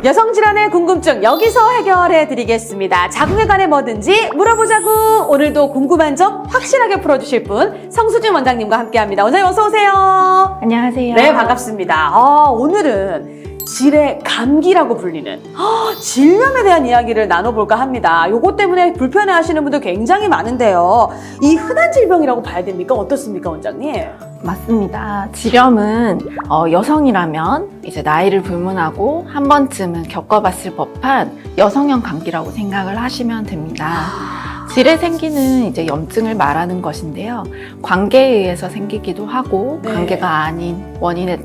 여성 질환의 궁금증 여기서 해결해 드리겠습니다. 자궁에 관해 뭐든지 물어보자고. 오늘도 궁금한 점 확실하게 풀어주실 분 성수진 원장님과 함께합니다. 원장님 어서 오세요. 안녕하세요. 네, 반갑습니다. 오늘은 질의 감기라고 불리는 질염에 대한 이야기를 나눠볼까 합니다. 요것 때문에 불편해하시는 분들 굉장히 많은데요. 이 흔한 질병이라고 봐야 됩니까? 어떻습니까, 원장님? 맞습니다. 질염은 여성이라면 이제 나이를 불문하고 한 번쯤은 겪어봤을 법한 여성형 감기라고 생각을 하시면 됩니다. 질에 생기는 이제 염증을 말하는 것인데요. 관계에 의해서 생기기도 하고 네. 관계가 아닌 원인에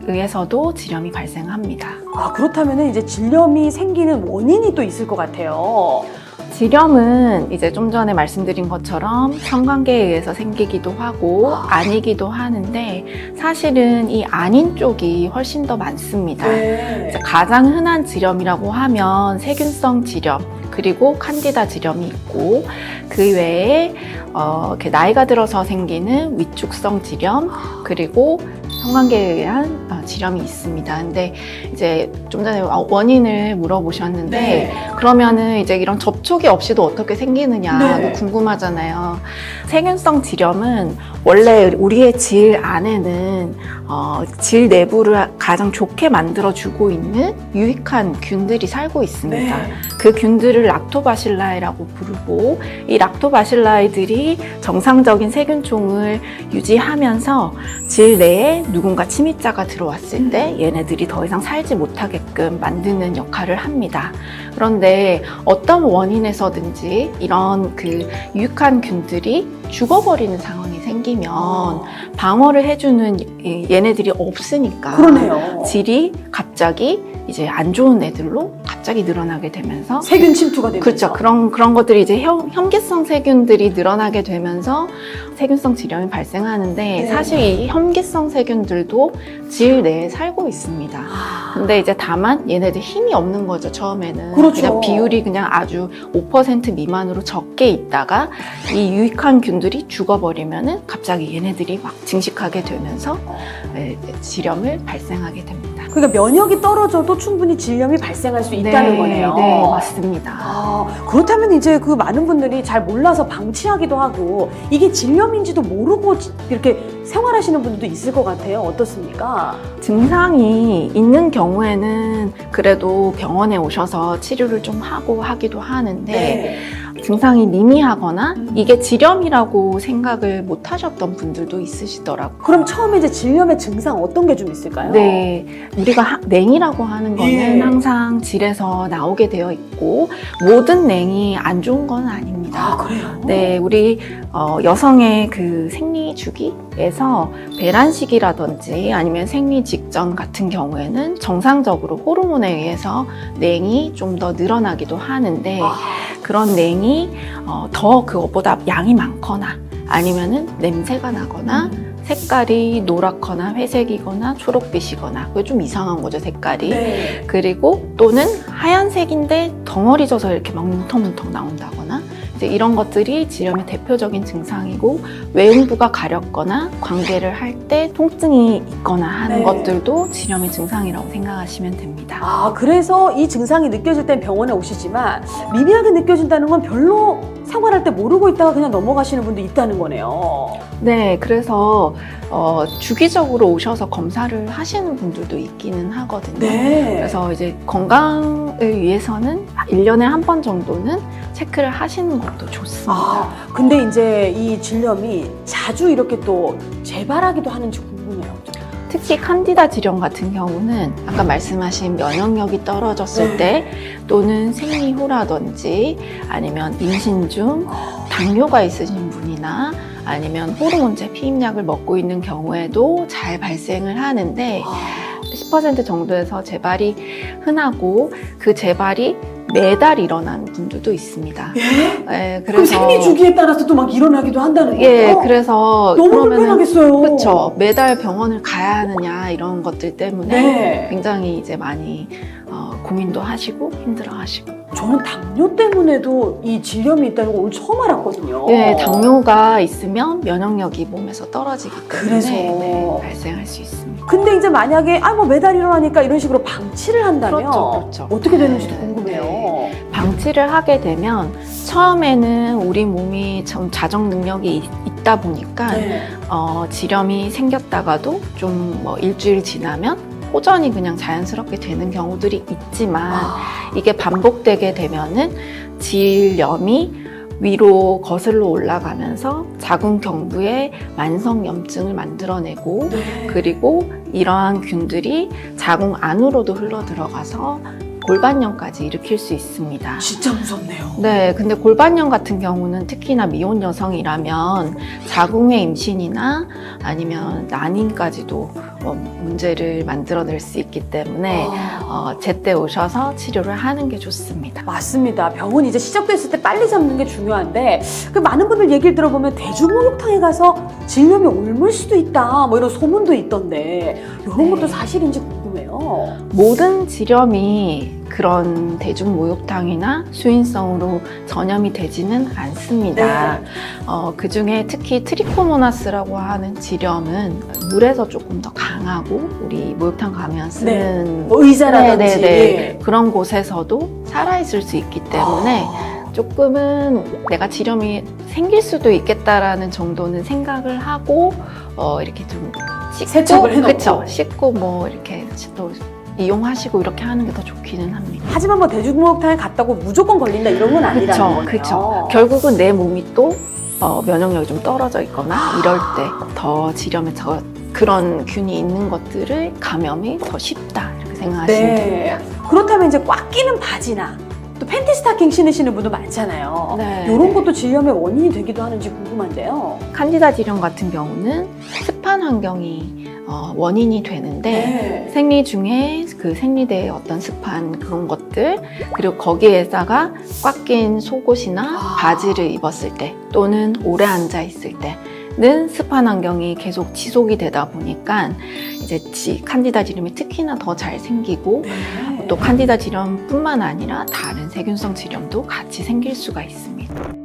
의해서도 질염이 발생합니다. 그렇다면 이제 질염이 생기는 원인이 또 있을 것 같아요. 질염은 이제 좀 전에 말씀드린 것처럼 성관계에 의해서 생기기도 하고 아니기도 하는데 사실은 이 아닌 쪽이 훨씬 더 많습니다. 네. 가장 흔한 질염이라고 하면 세균성 질염 그리고 칸디다 질염이 있고 그 외에 이렇게 나이가 들어서 생기는 위축성 질염 그리고 성관계에 의한 질염이 있습니다. 근데 이제 좀 전에 원인을 물어보셨는데 네. 그러면은 이제 이런 접촉이 없이도 어떻게 생기느냐 네. 궁금하잖아요. 세균성 질염은 원래 우리의 질 안에는 질 내부를 가장 좋게 만들어주고 있는 유익한 균들이 살고 있습니다. 네. 그 균들을 락토바실라이라고 부르고 이 락토바실라이들이 정상적인 세균총을 유지하면서 질 내에 누군가 침입자가 들어왔을 때 얘네들이 더 이상 살지 못하게끔 만드는 역할을 합니다. 그런데 어떤 원인에서든지 이런 그 유익한 균들이 죽어버리는 상황이 생기면 방어를 해주는 얘네들이 없으니까 그러네요. 질이 갑자기 이제 안 좋은 애들로 갑자기 늘어나게 되면서 세균 침투가 되면서. 그렇죠. 그런 것들이 이제 혐기성 세균들이 늘어나게 되면서 세균성 질염이 발생하는데 네. 사실 이 혐기성 세균들도 질 내에 살고 있습니다. 근데 이제 다만 얘네들 힘이 없는 거죠, 처음에는. 그렇죠. 그냥 비율이 그냥 아주 5% 미만으로 적게 있다가 이 유익한 균들이 죽어버리면은 갑자기 얘네들이 막 증식하게 되면서 질염을 발생하게 됩니다. 그러니까 면역이 떨어져도 충분히 질염이 발생할 수 있다는 거네요. 네, 맞습니다. 그렇다면 이제 그 많은 분들이 잘 몰라서 방치하기도 하고 이게 질염인지도 모르고 이렇게 생활하시는 분들도 있을 것 같아요. 어떻습니까? 증상이 있는 경우에는 그래도 병원에 오셔서 치료를 좀 하고 하기도 하는데 증상이 미미하거나 이게 질염이라고 생각을 못 하셨던 분들도 있으시더라고요. 그럼 처음에 이제 질염의 증상 어떤 게 좀 있을까요? 네, 우리가 냉이라고 하는 거는 예. 항상 질에서 나오게 되어 있고 모든 냉이 안 좋은 건 아닙니다. 그래요? 네, 우리 여성의 그 생리 주기에서 배란 시기라든지 아니면 생리 직전 같은 경우에는 정상적으로 호르몬에 의해서 냉이 좀 더 늘어나기도 하는데 그런 냉이 더 그것보다 양이 많거나 아니면은 냄새가 나거나 색깔이 노랗거나 회색이거나 초록빛이거나 그게 좀 이상한 거죠, 색깔이. 네. 그리고 또는 하얀색인데 덩어리 져서 이렇게 막 뭉텅뭉텅 나온다거나 이제 이런 것들이 질염의 대표적인 증상이고 외음부가 가렵거나 관계를 할 때 통증이 있거나 하는 네. 것들도 질염의 증상이라고 생각하시면 됩니다. 그래서 이 증상이 느껴질 땐 병원에 오시지만 미미하게 느껴진다는 건 별로 생활할 때 모르고 있다가 그냥 넘어가시는 분도 있다는 거네요. 네, 그래서 주기적으로 오셔서 검사를 하시는 분들도 있기는 하거든요. 네. 그래서 이제 건강을 위해서는 1년에 한 번 정도는 체크를 하시는 것도 좋습니다. 근데 이제 이 질염이 자주 이렇게 또 재발하기도 하는지 궁금해요. 특히 칸디다 질염 같은 경우는 아까 말씀하신 면역력이 떨어졌을 때 또는 생리후라든지 아니면 임신 중 당뇨가 있으신 분이나 아니면 호르몬제 피임약을 먹고 있는 경우에도 잘 발생을 하는데 10% 정도에서 재발이 흔하고 그 재발이 매달 일어나는 분들도 있습니다. 네, 그럼 생리 주기에 따라서 또 막 일어나기도 한다는 거예요? 예, 그래서 너무 그러면은 불편하겠어요. 그렇죠. 매달 병원을 가야 하느냐 이런 것들 때문에 네. 굉장히 이제 많이 고민도 하시고 힘들어하시고 저는 당뇨 때문에도 이 질염이 있다는 거 오늘 처음 알았거든요. 네, 당뇨가 있으면 면역력이 몸에서 떨어지기 때문에 그래서. 네, 발생할 수 있습니다. 근데 이제 만약에 뭐 매달 일어나니까 이런 식으로 방치를 한다면 그렇죠. 어떻게 되는지도 네, 궁금해요. 방치를 하게 되면 처음에는 우리 몸이 좀 자정 능력이 있다 보니까 네. 질염이 생겼다가도 좀 뭐 일주일 지나면 호전이 그냥 자연스럽게 되는 경우들이 있지만 이게 반복되게 되면은 질염이 위로 거슬러 올라가면서 자궁 경부에 만성염증을 만들어내고 네. 그리고 이러한 균들이 자궁 안으로도 흘러 들어가서 골반염까지 일으킬 수 있습니다. 진짜 무섭네요. 네, 근데 골반염 같은 경우는 특히나 미혼 여성이라면 자궁의 임신이나 아니면 난임까지도 문제를 만들어낼 수 있기 때문에 제때 오셔서 치료를 하는 게 좋습니다. 맞습니다. 병은 이제 시작됐을 때 빨리 잡는 게 중요한데 그 많은 분들 얘기를 들어보면 대중목욕탕에 가서 질염이 옮을 수도 있다 뭐 이런 소문도 있던데 이런 것도 사실인지 궁금해요. 모든 질염이 그런 대중목욕탕이나 수인성으로 전염이 되지는 않습니다. 그 중에 특히 트리코모나스라고 하는 질염은 물에서 조금 더 강하고 우리 목욕탕 가면 쓰는 뭐 의자라든지 네네네. 그런 곳에서도 살아있을 수 있기 때문에 조금은 내가 질염이 생길 수도 있겠다라는 정도는 생각을 하고 이렇게 좀 씻고 세척을 해놓고. 그쵸? 씻고 뭐 이렇게 또 이용하시고 이렇게 하는 게 더 좋기는 합니다. 하지만 뭐 대중목욕탕에 갔다고 무조건 걸린다 이런 건 아니라는 거네요. 그쵸. 결국은 내 몸이 또 면역력이 좀 떨어져 있거나 이럴 때 더 질염에 그런 균이 있는 것들을 감염이 더 쉽다 이렇게 생각하시면 됩니다. 그렇다면 이제 꽉 끼는 바지나 또 팬티 스타킹 신으시는 분도 많잖아요. 네. 이런 것도 질염의 원인이 되기도 하는지 궁금한데요. 칸디다 질염 같은 경우는 습한 환경이 원인이 되는데 생리 중에 그 생리대의 어떤 습한 그런 것들 그리고 거기에다가 꽉 낀 속옷이나 바지를 입었을 때 또는 오래 앉아 있을 때는 습한 환경이 계속 지속이 되다 보니까 이제 칸디다 질염이 특히나 더 잘 생기고 또 칸디다 질염뿐만 아니라 다른 세균성 질염도 같이 생길 수가 있습니다.